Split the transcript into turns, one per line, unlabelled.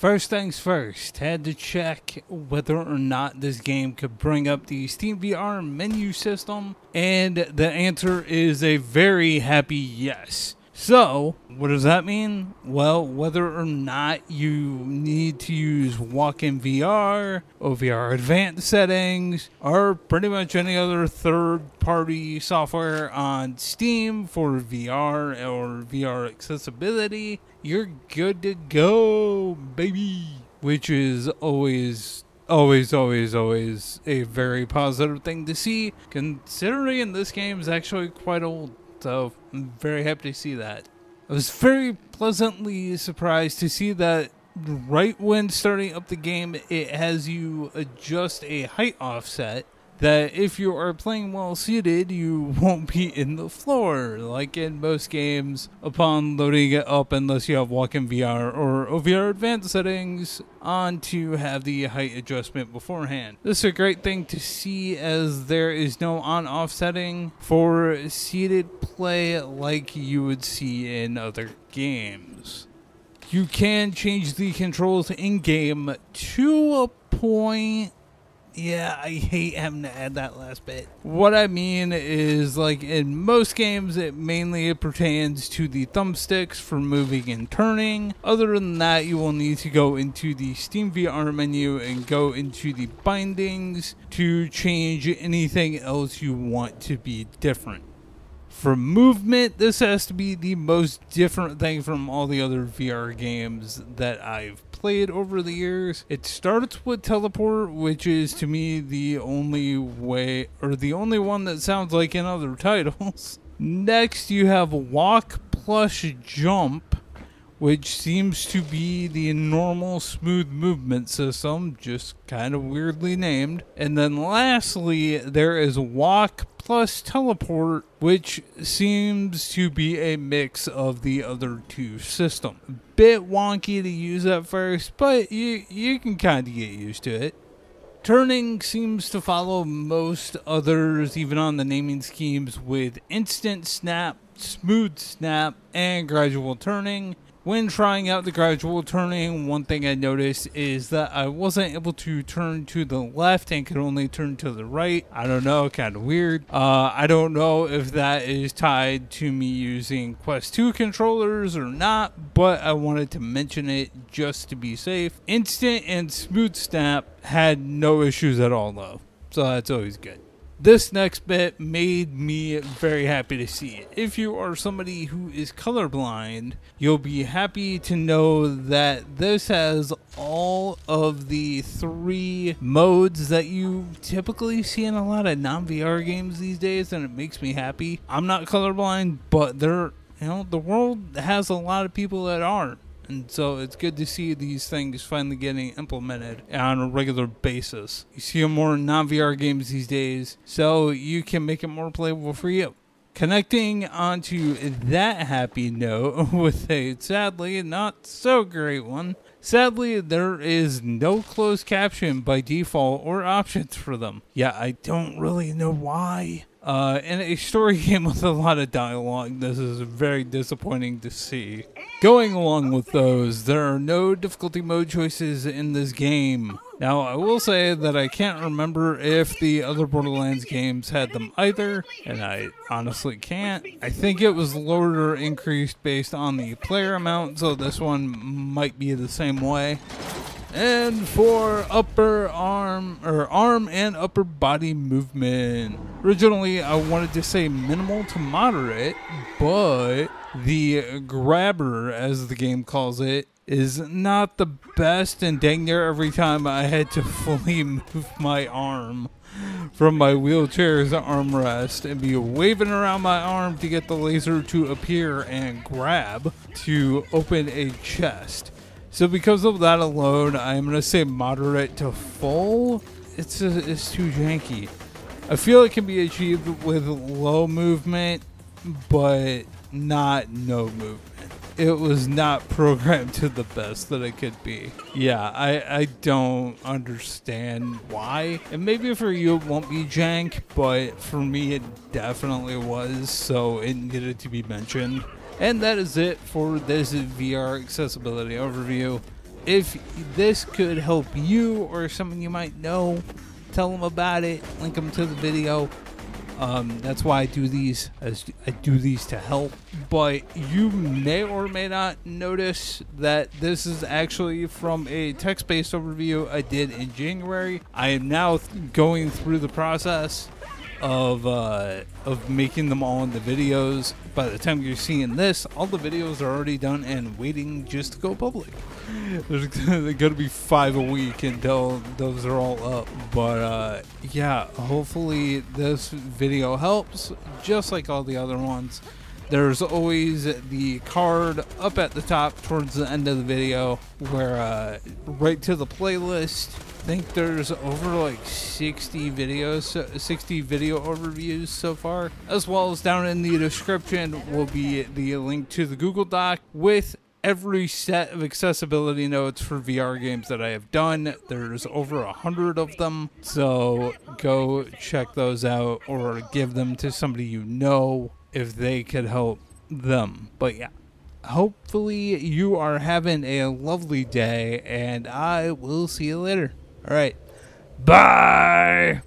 First things first, had to check whether or not this game could bring up the Steam VR menu system, and the answer is a very happy yes. So, what does that mean? Well, whether or not you need to use walk-in VR, OVR advanced settings, or pretty much any other third-party software on Steam for VR or VR accessibility, you're good to go, baby. Which is always a very positive thing to see, considering this game is actually quite old. So I'm very happy to see that. I was very pleasantly surprised to see that right when starting up the game, it has you adjust a height offset that if you are playing while seated, you won't be in the floor, like in most games upon loading it up, unless you have walk-in VR or OVR advanced settings on to have the height adjustment beforehand. This is a great thing to see, as there is no on-off setting for seated play like you would see in other games. You can change the controls in-game to a point. Yeah, I hate having to add that last bit. What I mean is, like in most games, it mainly pertains to the thumbsticks for moving and turning. Other than that, you will need to go into the Steam VR menu and go into the bindings to change anything else you want to be different. For movement, this has to be the most different thing from all the other VR games that I've played over the years. It starts with teleport, which is to me the only way, or the only one that sounds like in other titles. Next, you have walk plus jump, which seems to be the normal smooth movement system, just kind of weirdly named. And then lastly, there is walk plus teleport, which seems to be a mix of the other two systems. A bit wonky to use at first, but you can kind of get used to it. Turning seems to follow most others, even on the naming schemes, with instant snap, smooth snap, and gradual turning. When trying out the gradual turning, one thing I noticed is that I wasn't able to turn to the left and could only turn to the right. I don't know, kind of weird. I don't know if that is tied to me using Quest 2 controllers or not, but I wanted to mention it just to be safe. Instant and smooth snap had no issues at all though, so that's always good. This next bit made me very happy to see it. If you are somebody who is colorblind, you'll be happy to know that this has all of the 3 modes that you typically see in a lot of non-VR games these days, and it makes me happy. I'm not colorblind, but the world has a lot of people that aren't. And so it's good to see these things finally getting implemented on a regular basis. You see them more in non-VR games these days, so you can make it more playable for you. Connecting onto that happy note with a sadly not so great one. Sadly, there is no closed caption by default or options for them. Yeah, I don't really know why. In a story game with a lot of dialogue, this is very disappointing to see. Going along with those, there are no difficulty mode choices in this game. Now, I will say that I can't remember if the other Borderlands games had them either, and I honestly can't. I think it was lowered or increased based on the player amount, so this one might be the same way. And for upper arm and upper body movement. Originally, I wanted to say minimal to moderate, but the grabber, as the game calls it, is not the best, and dang near every time I had to fully move my arm from my wheelchair's armrest and be waving around my arm to get the laser to appear and grab to open a chest. So because of that alone, I'm going to say moderate to full. It's too janky. I feel it can be achieved with low movement, but not no movement. It was not programmed to the best that it could be. Yeah, I don't understand why. And maybe for you it won't be jank, but for me it definitely was, so it needed to be mentioned. And that is it for this VR accessibility overview. if this could help you or someone you might know, tell them about it, link them to the video. That's why I do these, as I do these to help. But you may or may not notice that this is actually from a text-based overview I did in January. I am now going through the process of making them all into videos. By the time you're seeing this, all the videos are already done and waiting just to go public. There's gonna be 5 a week until those are all up. But yeah, hopefully this video helps, just like all the other ones. There's always the card up at the top towards the end of the video where right to the playlist. I think there's over like 60 videos, 60 video overviews so far, as well as down in the description will be the link to the Google Doc with every set of accessibility notes for VR games that I have done. There's over 100 of them, so go check those out or give them to somebody you know if they could help them. But yeah, hopefully you are having a lovely day, and I will see you later. All right, bye.